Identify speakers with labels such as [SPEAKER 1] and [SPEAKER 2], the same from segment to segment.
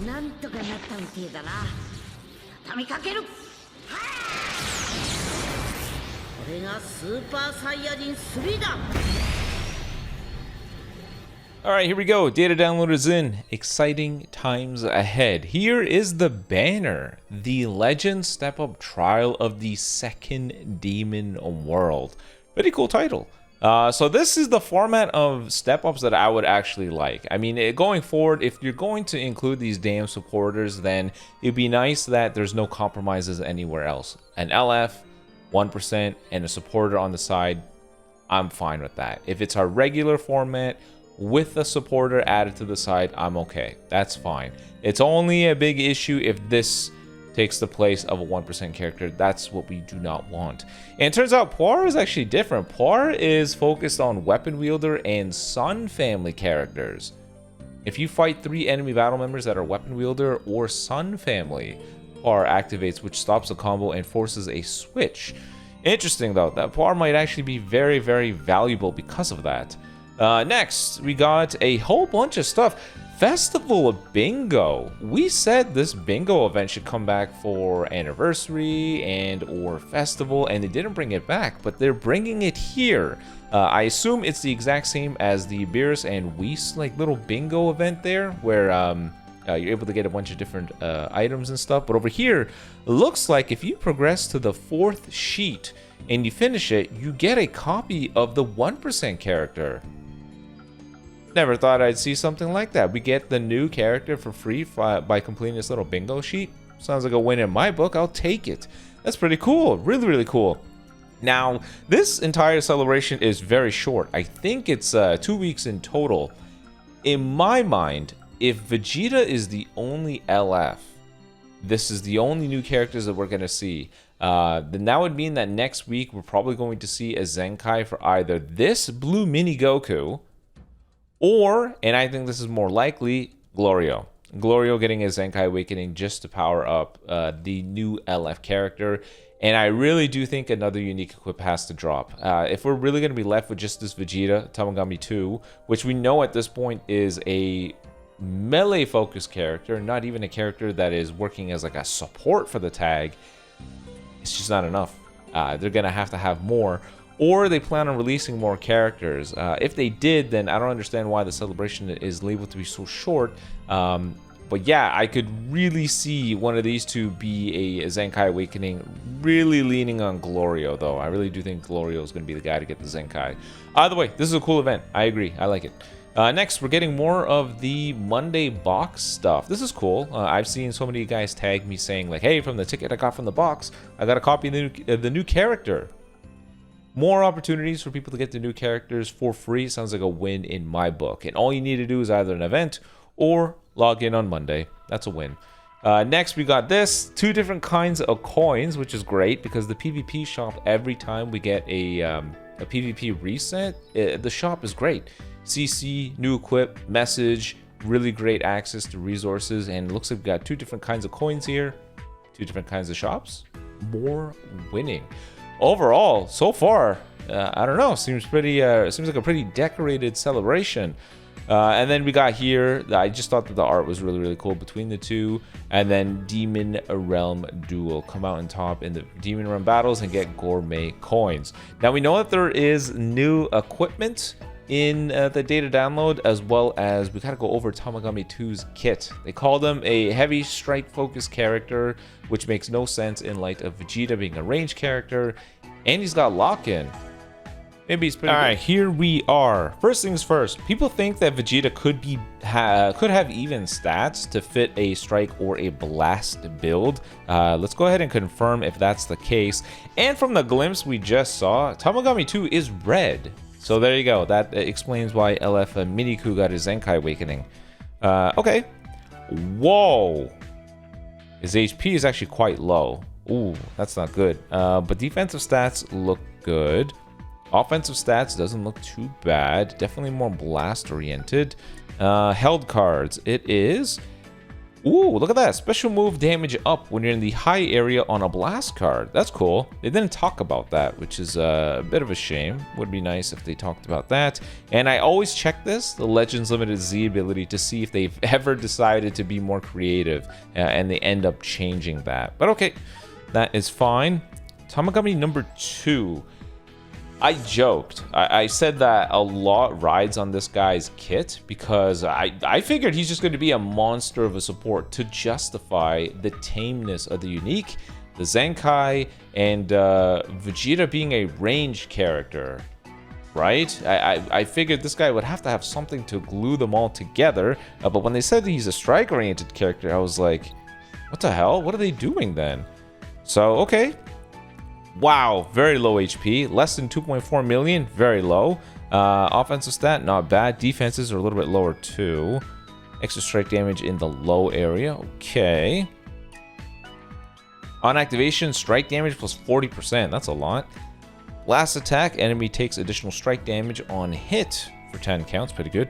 [SPEAKER 1] なんとかなったみてえだな。畳みかける。これがスーパーサイヤ人3だ。
[SPEAKER 2] Alright, here we go. Data download is in. Exciting times ahead. Here is the banner. The Legend Step Up Trial of the Second Demon World. Pretty cool title. So this is the format of step-ups that I would actually like. I mean, going forward, if you're going to include these damn supporters, then it'd be nice that there's no compromises anywhere else. An LF, 1%, and a supporter on the side, I'm fine with that. If it's our regular format, with a supporter added to the side, I'm okay. That's fine. It's only a big issue if this takes the place of a 1% character. That's what we do not want. And it turns out Poir is actually different. Poir is focused on weapon wielder and Sun family characters. If you fight 3 enemy battle members that are weapon wielder or Sun family, Poir activates, which stops a combo and forces a switch. Interesting though, that Poir might actually be very, very valuable because of that. Next, we got a whole bunch of stuff. Festival of Bingo. We said this bingo event should come back for anniversary and or festival, and they didn't bring it back, but they're bringing it here. I assume it's the exact same as the Beerus and Whis like little bingo event there, where you're able to get a bunch of different items and stuff. But over here, looks like if you progress to the 4th sheet and you finish it, you get a copy of the 1% character. Never thought I'd see something like that. We get the new character for free by completing this little bingo sheet. Sounds like a win in my book. I'll take it. That's pretty cool. Really, really cool. Now, this entire celebration is very short. I think it's 2 weeks in total. In my mind, if Vegeta is the only LF, this is the only new characters that we're going to see, then that would mean that next week we're probably going to see a Zenkai for either this Blue Mini Goku, or, and I think this is more likely, Glorio. Glorio getting a Zenkai Awakening just to power up the new LF character. And I really do think another unique equip has to drop. If we're really going to be left with just this Vegeta, Tamagami 2, which we know at this point is a melee-focused character, not even a character that is working as like a support for the tag, it's just not enough. They're going to have more. Or they plan on releasing more characters. If they did, then I don't understand why the celebration is labeled to be so short. But yeah, I could really see one of these two be a Zenkai Awakening, really leaning on Glorio, though. I really do think Glorio is going to be the guy to get the Zenkai. Either way, this is a cool event. I agree. I like it. Next, we're getting more of the Monday box stuff. This is cool. I've seen so many guys tag me saying, like, hey, from the ticket I got from the box, I got a copy of the new character. More opportunities for people to get the new characters for free sounds like a win in my book. And all you need to do is either an event or log in on Monday. That's a win. Next, we got this. 2 different kinds of coins, which is great because the PvP shop, every time we get a PvP reset, the shop is great. CC, new equip, message, really great access to resources. And it looks like we got 2 different kinds of coins here. 2 different kinds of shops. More winning. Overall, so far, I don't know. Seems like a pretty decorated celebration. And then we got here. I just thought that the art was really, really cool between the two. And then Demon Realm Duel. Come out on top in the Demon Realm battles and get gourmet coins. Now we know that there is new equipment in the data download, as well as we gotta go over Tamagami 2's kit. They call them a heavy strike focused character, which makes no sense in light of Vegeta being a ranged character, and he's got lock-in. Maybe he's pretty Alright, here we are. First things first, people think that Vegeta could have even stats to fit a strike or a blast build. Let's go ahead and confirm if that's the case. And from the glimpse we just saw, Tamagami 2 is red. So there you go. That explains why LF Miniku got his Zenkai Awakening. Okay. Whoa. His HP is actually quite low. Ooh, that's not good. But defensive stats look good. Offensive stats doesn't look too bad. Definitely more blast oriented. Held cards. It is Ooh, look at that. Special move damage up when you're in the high area on a blast card. That's cool. They didn't talk about that, which is a bit of a shame. Would be nice if they talked about that. And I always check this, the Legends Limited Z ability, to see if they've ever decided to be more creative, and they end up changing that. But okay, that is fine. Tamagami number 2. I joked. I said that a lot rides on this guy's kit because I figured he's just going to be a monster of a support to justify the tameness of the unique, the Zenkai, and Vegeta being a range character, right? I figured this guy would have to have something to glue them all together, but when they said he's a strike-oriented character, I was like, what the hell? What are they doing then? So, okay. Wow, very low HP, less than 2.4 million, very low. Offensive stat, not bad. Defenses are a little bit lower too. Extra strike damage in the low area, okay. On activation, strike damage plus 40%, that's a lot. Last attack, enemy takes additional strike damage on hit for 10 counts, pretty good.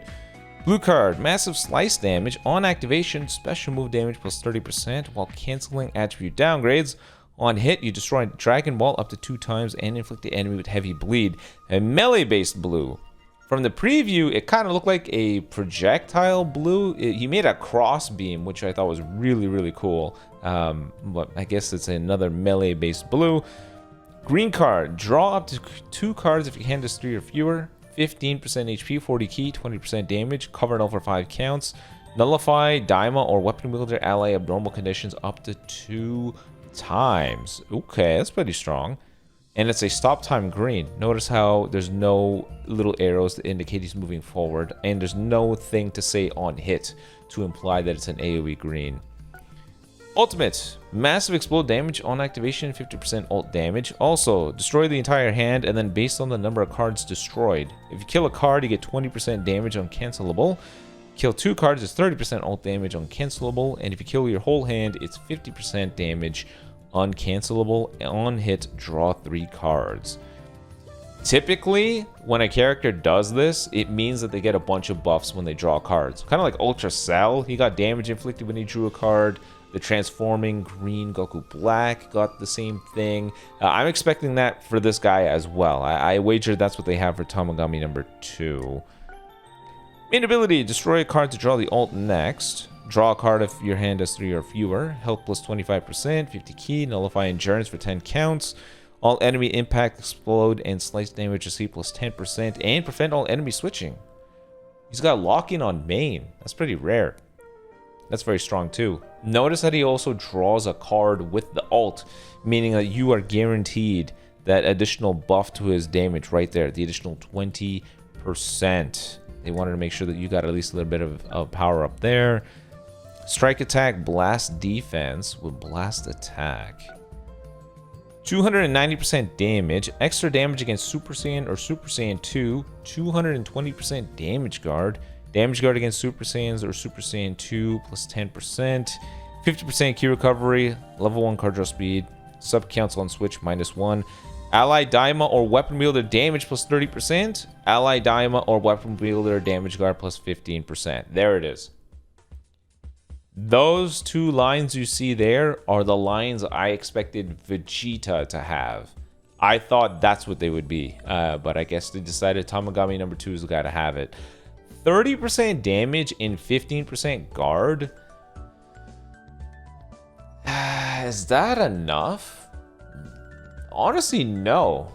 [SPEAKER 2] Blue card, massive slice damage. On activation, special move damage plus 30% while canceling attribute downgrades. On hit, you destroy Dragon Ball up to 2 times and inflict the enemy with heavy bleed. A melee-based blue. From the preview, it kind of looked like a projectile blue. He made a cross beam, which I thought was really, really cool. But I guess it's another melee-based blue. Green card, draw up to 2 cards if your hand is 3 or fewer. 15% HP, 40 key, 20% damage, cover all for 5 counts. Nullify Daima or weapon wielder ally abnormal conditions up to 2 times. Okay, that's pretty strong. And it's a stop time green. Notice how there's no little arrows to indicate he's moving forward, and there's no thing to say on hit to imply that it's an AoE green. Ultimate, massive explode damage on activation, 50% ult damage. Also, destroy the entire hand, and then based on the number of cards destroyed. If you kill a card, you get 20% damage on cancelable. Kill 2 cards, it's 30% ult damage uncancelable, and if you kill your whole hand, it's 50% damage uncancelable. On hit, draw 3 cards. Typically, when a character does this, it means that they get a bunch of buffs when they draw cards. Kind of like Ultra Cell, he got damage inflicted when he drew a card. The transforming green Goku Black got the same thing. I'm expecting that for this guy as well. I wager that's what they have for Tamagami number 2. Main ability, destroy a card to draw the ult next. Draw a card if your hand has 3 or fewer. Health plus 25%, 50 key, nullify endurance for 10 counts. All enemy impact, explode, and slice damage receive plus 10%, and prevent all enemy switching. He's got lock-in on main. That's pretty rare. That's very strong too. Notice that he also draws a card with the ult, meaning that you are guaranteed that additional buff to his damage right there, the additional 20%. They wanted to make sure that you got at least a little bit of power up there. Strike attack, blast defense with blast attack. 290% damage, extra damage against Super Saiyan or Super Saiyan 2, 220% damage guard against Super Saiyans or Super Saiyan 2 plus 10%, 50% key recovery, level 1 card draw speed, sub cancel on switch -1. Ally Daima or weapon wielder damage plus 30%. Ally Daima or weapon wielder damage guard plus 15%. There it is. Those 2 lines you see there are the lines I expected Vegeta to have. I thought that's what they would be, but I guess they decided Tamagami number 2 is the guy to have it. 30% damage and 15% guard. Is that enough? Honestly, no.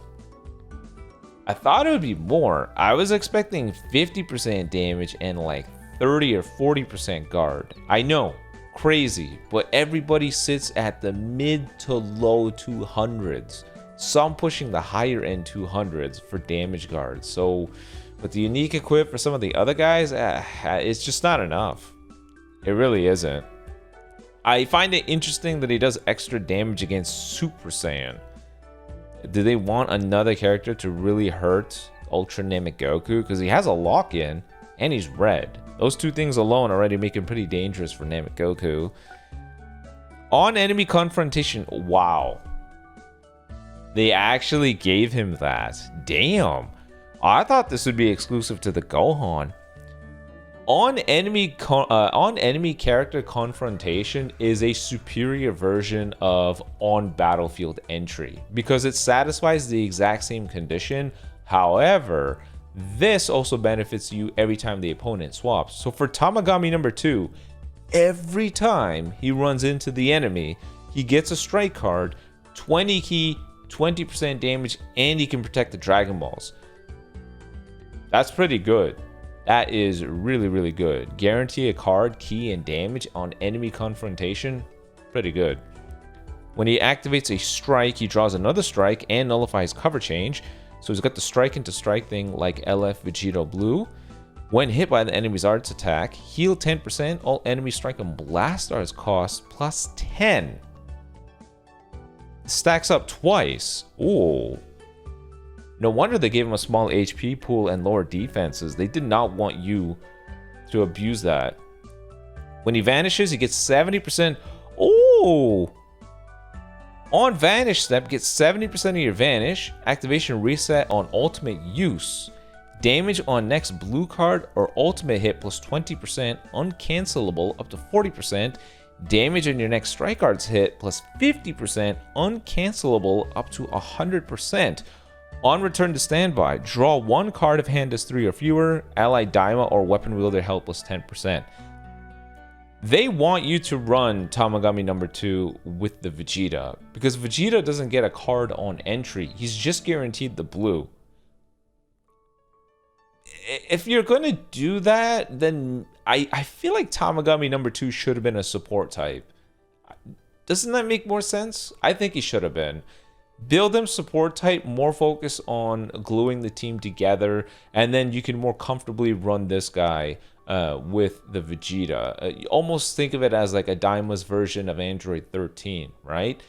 [SPEAKER 2] I thought it would be more. I was expecting 50% damage and like 30 or 40% guard. I know, crazy, but everybody sits at the mid to low 200s. Some pushing the higher end 200s for damage guard. So with the unique equip for some of the other guys, it's just not enough. It really isn't. I find it interesting that he does extra damage against Super Saiyan. Do they want another character to really hurt Ultra Namek Goku? Because he has a lock-in and he's red. Those 2 things alone already make him pretty dangerous for Namek Goku. On enemy confrontation, wow. They actually gave him that. Damn. I thought this would be exclusive to the Gohan. On enemy character confrontation is a superior version of on battlefield entry because it satisfies the exact same condition. However, this also benefits you every time the opponent swaps. So for Tamagami number 2, every time he runs into the enemy, he gets a strike card, 20 key, 20% damage, and he can protect the Dragon Balls. That's pretty good. That is really, really good. Guarantee a card, key, and damage on enemy confrontation. Pretty good. When he activates a strike, he draws another strike and nullifies cover change. So he's got the strike into strike thing like LF Vegito Blue. When hit by the enemy's arts attack, heal 10%. All enemies strike and blast arts cost plus 10. Stacks up twice. Ooh. No wonder they gave him a small HP pool and lower defenses. They did not want you to abuse that. When he vanishes, he gets 70%. Oh! On Vanish step, get 70% of your Vanish. Activation reset on ultimate use. Damage on next blue card or ultimate hit plus 20%. Uncancelable up to 40%. Damage on your next strike cards hit plus 50%. Uncancelable up to 100%. On return to standby, draw one card if hand is 3 or fewer. Allied Daima or weapon wielder health plus 10%. They want you to run Tamagami number 2 with the Vegeta because Vegeta doesn't get a card on entry. He's just guaranteed the blue. If you're going to do that, then I feel like Tamagami number 2 should have been a support type. Doesn't that make more sense? I think he should have been. Build them support type, more focus on gluing the team together, and then you can more comfortably run this guy with the Vegeta. You almost think of it as like a Daima's version of Android 13, right?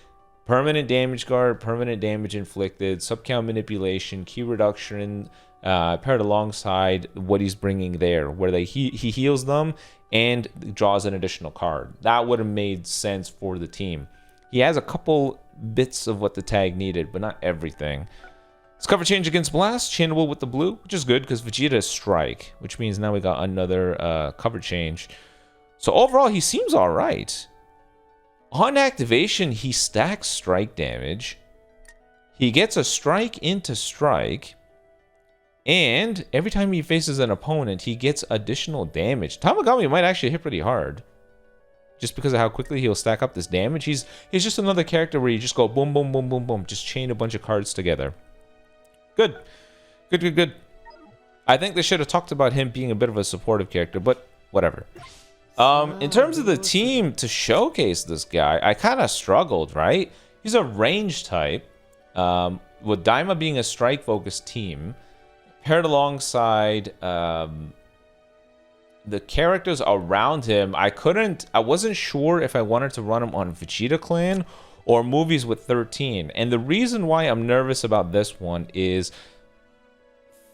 [SPEAKER 2] Permanent damage guard, permanent damage inflicted, subcount manipulation, key reduction, paired alongside what he's bringing there, where he heals them and draws an additional card. That would have made sense for the team. He has a couple bits of what the tag needed, but not everything. His cover change against Blast, chainable with the blue, which is good because Vegeta is Strike, which means now we got another cover change. So overall, he seems all right. On activation, he stacks strike damage. He gets a strike into strike. And every time he faces an opponent, he gets additional damage. Tamagami might actually hit pretty hard. Just because of how quickly he'll stack up this damage. He's just another character where you just go boom, boom, boom, boom, boom. Just chain a bunch of cards together. Good. Good, good, good. I think they should have talked about him being a bit of a supportive character, but whatever. In terms of the team to showcase this guy, I kind of struggled, right? He's a range type. With Daima being a strike-focused team, paired alongside the characters around him, I wasn't sure if I wanted to run him on Vegeta Clan or movies with 13. And the reason why I'm nervous about this one is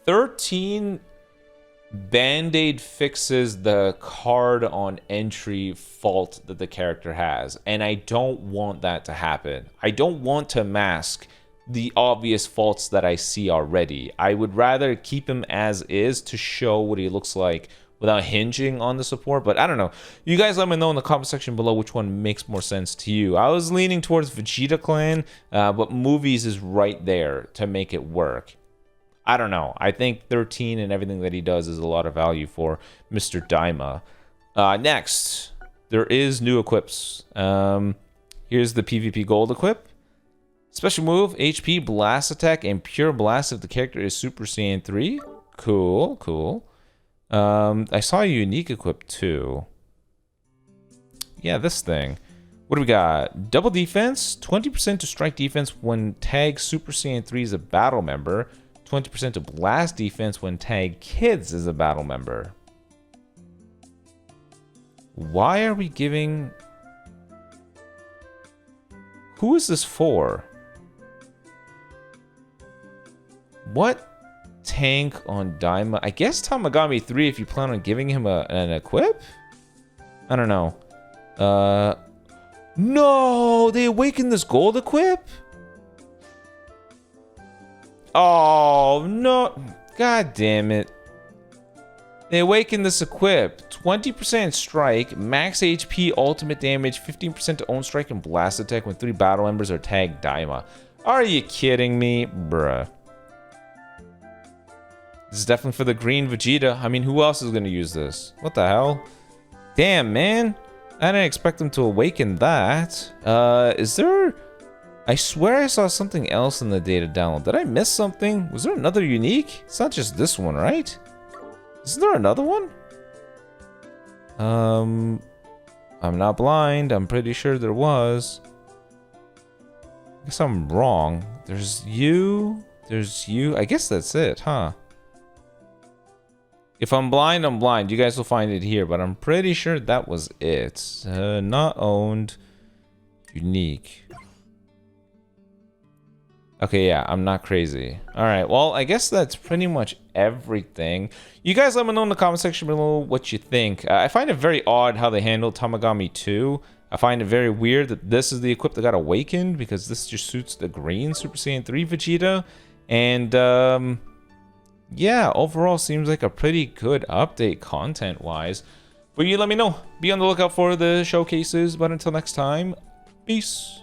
[SPEAKER 2] 13 Band-Aid fixes the card on entry fault that the character has. And I don't want that to happen. I don't want to mask the obvious faults that I see already. I would rather keep him as is to show what he looks like without hinging on the support. But I don't know. You guys let me know in the comment section below which one makes more sense to you. I was leaning towards Vegeta Clan, but movies is right there to make it work. I don't know. I think 13 and everything that he does is a lot of value for Mr. Daima. Next, there is new equips. Here's the PvP Gold equip. Special move, HP, Blast Attack, and Pure Blast if the character is Super Saiyan 3. Cool, cool. I saw a unique equip too. Yeah, this thing. What do we got? Double defense, 20% to strike defense when tag Super Saiyan 3 is a battle member. 20% to blast defense when tag Kids is a battle member. Why are we giving... Who is this for? What tank on Daima? I guess Tamagami 3 if you plan on giving him an equip? I don't know. No! They awakened this gold equip? Oh, no. God damn it. They awaken this equip. 20% strike, max HP, ultimate damage, 15% to own strike and blast attack when 3 battle members are tagged Daima. Are you kidding me? Bruh. This is definitely for the green Vegeta. I mean, who else is going to use this? What the hell? Damn, man. I didn't expect them to awaken that. Is there... I swear I saw something else in the data download. Did I miss something? Was there another unique? It's not just this one, right? Isn't there another one? I'm not blind. I'm pretty sure there was. I guess I'm wrong. There's you. There's you. I guess that's it, huh? If I'm blind, I'm blind. You guys will find it here, but I'm pretty sure that was it. Not owned. Unique. Okay, yeah, I'm not crazy. Alright, well, I guess that's pretty much everything. You guys let me know in the comment section below what you think. I find it very odd how they handled Tamagami 2. I find it very weird that this is the equip that got awakened, because this just suits the green Super Saiyan 3 Vegeta. And, yeah, overall seems like a pretty good update content-wise. But you let me know. Be on the lookout for the showcases. But until next time, peace.